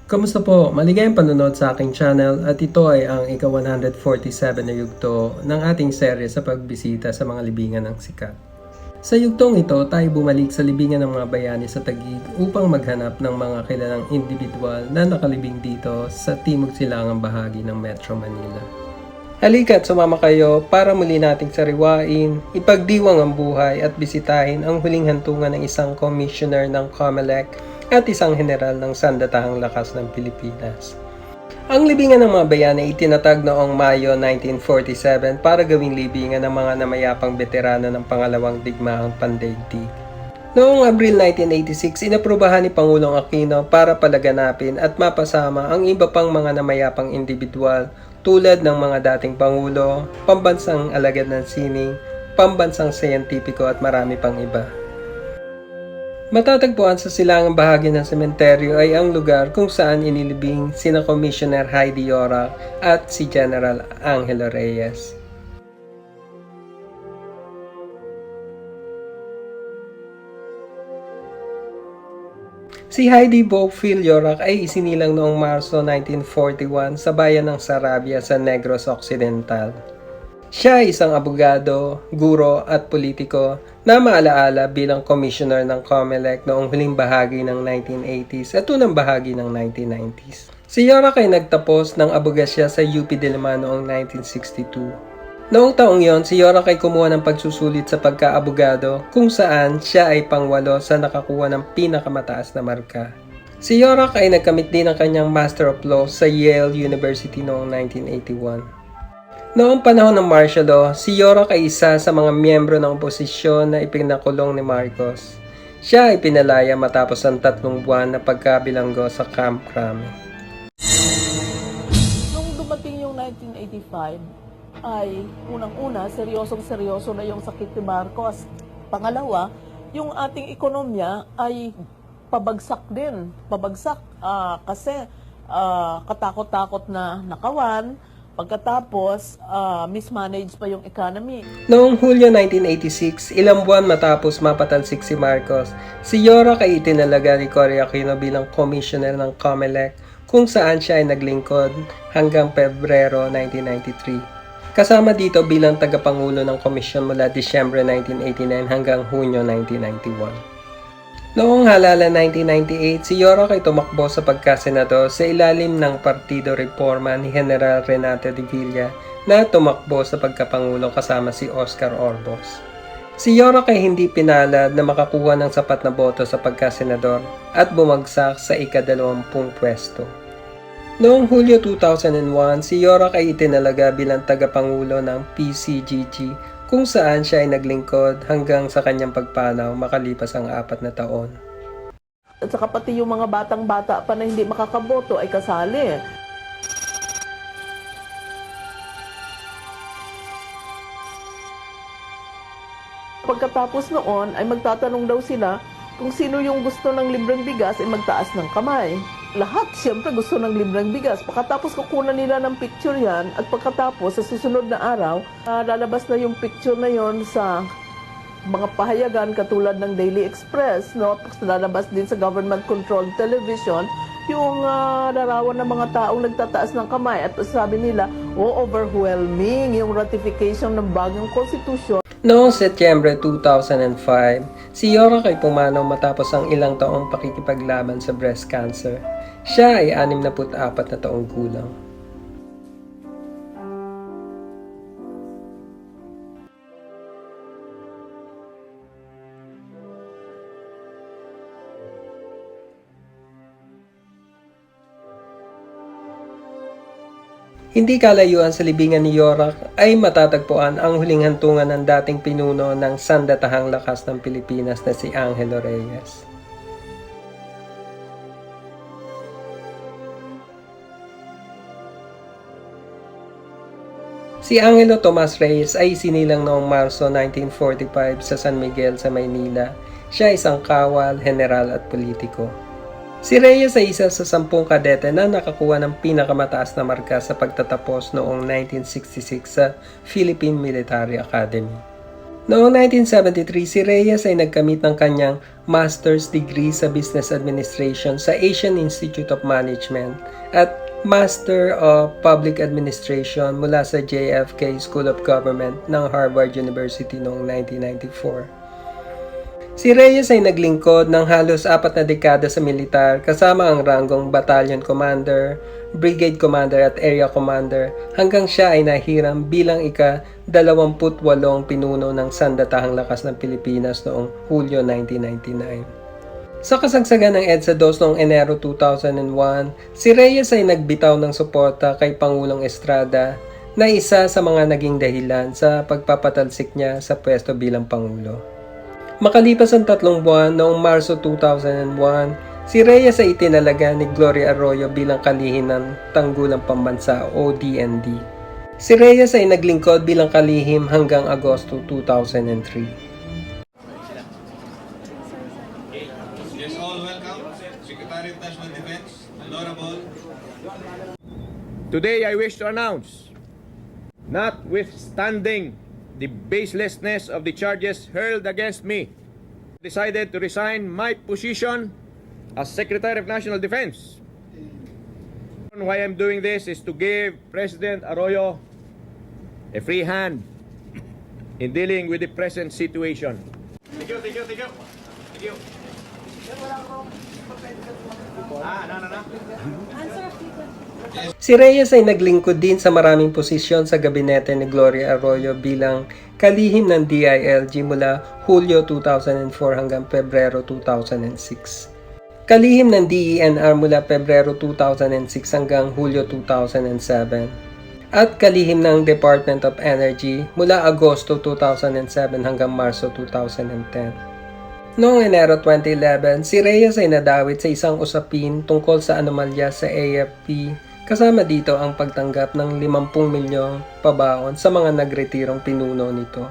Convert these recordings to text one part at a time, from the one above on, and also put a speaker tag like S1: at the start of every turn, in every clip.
S1: Kamusta po? Maligayang panonood sa aking channel at ito ay ang ika-147 na yugto ng ating serye sa pagbisita sa mga libingan ng sikat. Sa yugtong ito, tayo bumalik sa libingan ng mga bayani sa Taguig upang maghanap ng mga kilalang individual na nakalibing dito sa timog silangang bahagi ng Metro Manila. Halika't sumama kayo para muli nating sariwain, ipagdiwang ang buhay at bisitahin ang huling hantungan ng isang commissioner ng COMELEC at isang general ng Sandatahang Lakas ng Pilipinas. Ang libingan ng mga bayan ay itinatag noong Mayo 1947 para gawing libingan ng mga namayapang veterano ng pangalawang digmaang pandaigdig. Noong Abril 1986, inaprubahan ni Pangulong Aquino para palaganapin at mapasama ang iba pang mga namayapang individual tulad ng mga dating Pangulo, pambansang alagad ng sining, pambansang siyentipiko at marami pang iba. Matatagpuan sa silangang bahagi ng sementeryo ay ang lugar kung saan inilibing sina Commissioner Heidi Yorac at si General Angelo Reyes. Si Heidi Bofill Yorac ay isinilang noong Marso 1941 sa bayan ng Sarabia sa Negros Occidental. Siya ay isang abogado, guro at politiko na maalaala bilang commissioner ng COMELEC noong huling bahagi ng 1980s at unang bahagi ng 1990s. Si Yorac ay nagtapos ng abogasya sa UP Diliman noong 1962. Noong taong yon, si Yorac ay kumuha ng pagsusulit sa pagkaabogado kung saan siya ay pangwalo sa nakakuha ng pinakamataas na marka. Si Yorac ay nagkamit din ng kanyang Master of Laws sa Yale University noong 1981. Noong panahon ng martial law, si Yorac ay isa sa mga miyembro ng oposisyon na ipinakulong ni Marcos. Siya ay pinalaya matapos ang 3 buwan na pagkabilanggo sa Camp Crame.
S2: Nung dumating yung 1985, ay unang-una, seryosong-seryoso na yung sakit ni Marcos. Pangalawa, yung ating ekonomiya ay pabagsak din. Pabagsak kasi katakot-takot na nakawan. Pagkatapos, mismanage pa yung economy.
S1: Noong Hulyo 1986, ilang buwan matapos mapatalsik si Marcos, si Yorac ay itinalaga ni Cory Aquino bilang commissioner ng COMELEC kung saan siya ay naglingkod hanggang Pebrero 1993. Kasama dito bilang tagapangulo ng komisyon mula Disyembre 1989 hanggang Hunyo 1991. Noong halalan 1998, si Yorac ay tumakbo sa pagkasenador sa ilalim ng Partido Reforma ni General Renato de Villa na tumakbo sa pagkapangulo kasama si Oscar Orbos. Si Yorac ay hindi pinalad na makakuha ng sapat na boto sa pagkasenador at bumagsak sa ika-20 pwesto. Noong Hulyo 2001, si Yorac ay itinalaga bilang tagapangulo ng PCGG kung saan siya ay naglingkod hanggang sa kanyang pagpanaw makalipas ang 4 na taon.
S2: At saka pati yung mga batang-bata pa na hindi makakaboto ay kasali. Pagkatapos noon ay magtatanong daw sila kung sino yung gusto ng libreng bigas ay magtaas ng kamay. Lahat siyempre gusto ng libreng bigas. Pagkatapos kukunan nila ng picture yan at pagkatapos sa susunod na araw, lalabas na yung picture na yon sa mga pahayagan katulad ng Daily Express, no? Tapos lalabas din sa government-controlled television yung larawan ng mga taong nagtataas ng kamay at sabi nila, overwhelming yung ratification ng bagong konstitusyon.
S1: Noong Setyembre 2005, si Yorac ay pumanaw matapos ang ilang taong pakikipaglaban sa breast cancer. Siya ay 64 na taong gulang. Hindi kalayuan sa libingan ni Yorac ay matatagpuan ang huling hantungan ng dating pinuno ng Sandatahang Lakas ng Pilipinas na si Angelo Reyes. Si Angelo Tomas Reyes ay sinilang noong Marso 1945 sa San Miguel sa Maynila. Siya ay isang kawal, general at politiko. Si Reyes ay isa sa 10 kadete na nakakuha ng pinakamataas na marka sa pagtatapos noong 1966 sa Philippine Military Academy. Noong 1973, si Reyes ay nagkamit ng kanyang master's degree sa Business Administration sa Asian Institute of Management at Master of Public Administration mula sa JFK School of Government ng Harvard University noong 1994. Si Reyes ay naglingkod ng halos 4 na dekada sa militar kasama ang ranggong Battalion Commander, Brigade Commander at Area Commander hanggang siya ay nahiram bilang ika-28 pinuno ng Sandatahang Lakas ng Pilipinas noong Hulyo 1999. Sa kasagsagan ng EDSA 2 noong Enero 2001, si Reyes ay nagbitaw ng suporta kay Pangulong Estrada na isa sa mga naging dahilan sa pagpapatalsik niya sa pwesto bilang Pangulo. Makalipas ang 3 buwan noong Marso 2001, si Reyes ay itinalaga ni Gloria Arroyo bilang kalihim ng Tanggulang Pambansa o DND. Si Reyes ay naglingkod bilang kalihim hanggang Agosto 2003.
S3: Yes, all welcome. Secretary of National Defense, Honorable.
S4: Today I wish to announce, notwithstanding the baselessness of the charges hurled against me, decided to resign my position as Secretary of National Defense. Why I'm doing this is to give President Arroyo a free hand in dealing with the present situation.
S3: Thank you.
S1: Si Reyes ay naglingkod din sa maraming posisyon sa gabinete ni Gloria Arroyo bilang kalihim ng DILG mula Hulyo 2004 hanggang Pebrero 2006. Kalihim ng DENR mula Pebrero 2006 hanggang Hulyo 2007. At kalihim ng Department of Energy mula Agosto 2007 hanggang Marso 2010. Noong Enero 2011, si Reyes ay nadawit sa isang usapin tungkol sa anomalya sa AFP. Kasama dito ang pagtanggap ng 50 milyong pabaon sa mga nagretirong pinuno nito.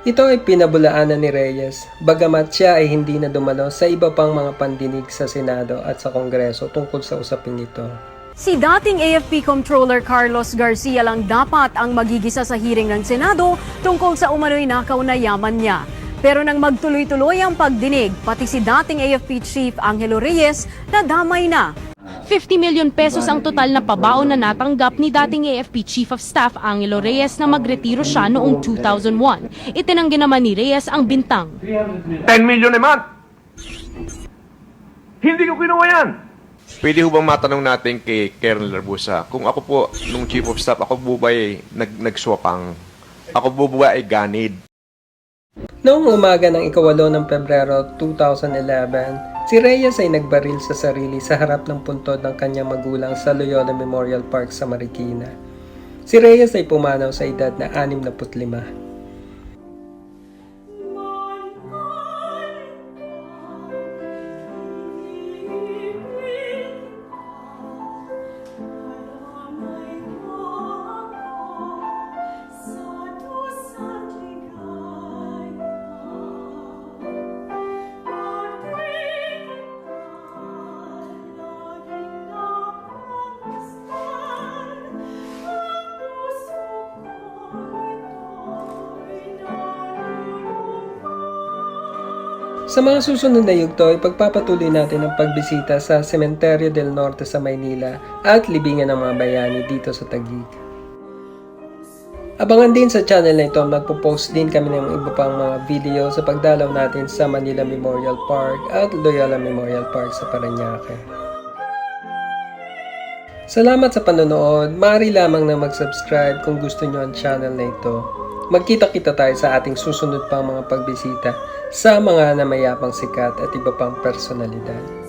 S1: Ito ay pinabulaanan ni Reyes, bagamat siya ay hindi na dumalo sa iba pang mga pandinig sa Senado at sa Kongreso tungkol sa usaping ito.
S5: Si dating AFP Comptroller Carlos Garcia lang dapat ang magigisa sa hearing ng Senado tungkol sa umano'y nakaw na yaman niya. Pero nang magtuloy-tuloy ang pagdinig, pati si dating AFP Chief Angelo Reyes nadamay na.
S6: 50 million pesos ang total na pabaon na natanggap ni dating AFP Chief of Staff Angelo Reyes na magretiro siya noong 2001. Itinanggi naman ni Reyes ang bintang.
S4: 10 million a month! Hindi ko kinuha yan! Pwede ho bang matanong natin kay Colonel Rabusa, kung ako po, nung Chief of Staff, ako po ba ay nagswapang? Ako po ba ay ganid?
S1: Noong umaga ng ika-8 ng Pebrero 2011, si Reyes ay nagbaril sa sarili sa harap ng puntod ng kanyang magulang sa Loyola Memorial Park sa Marikina. Si Reyes ay pumanaw sa edad na 65. Sa mga susunod na yugto, ipagpapatuloy natin ang pagbisita sa Cementerio del Norte sa Maynila at libingan ng mga bayani dito sa Taguig. Abangan din sa channel na ito, magpo-post din kami ng iba pang mga video sa pagdalaw natin sa Manila Memorial Park at Loyola Memorial Park sa Parañaque. Salamat sa panonood. Maaari lamang na mag-subscribe kung gusto nyo ang channel na ito. Magkita-kita tayo sa ating susunod pang mga pagbisita sa mga namayapang sikat at iba pang personalidad.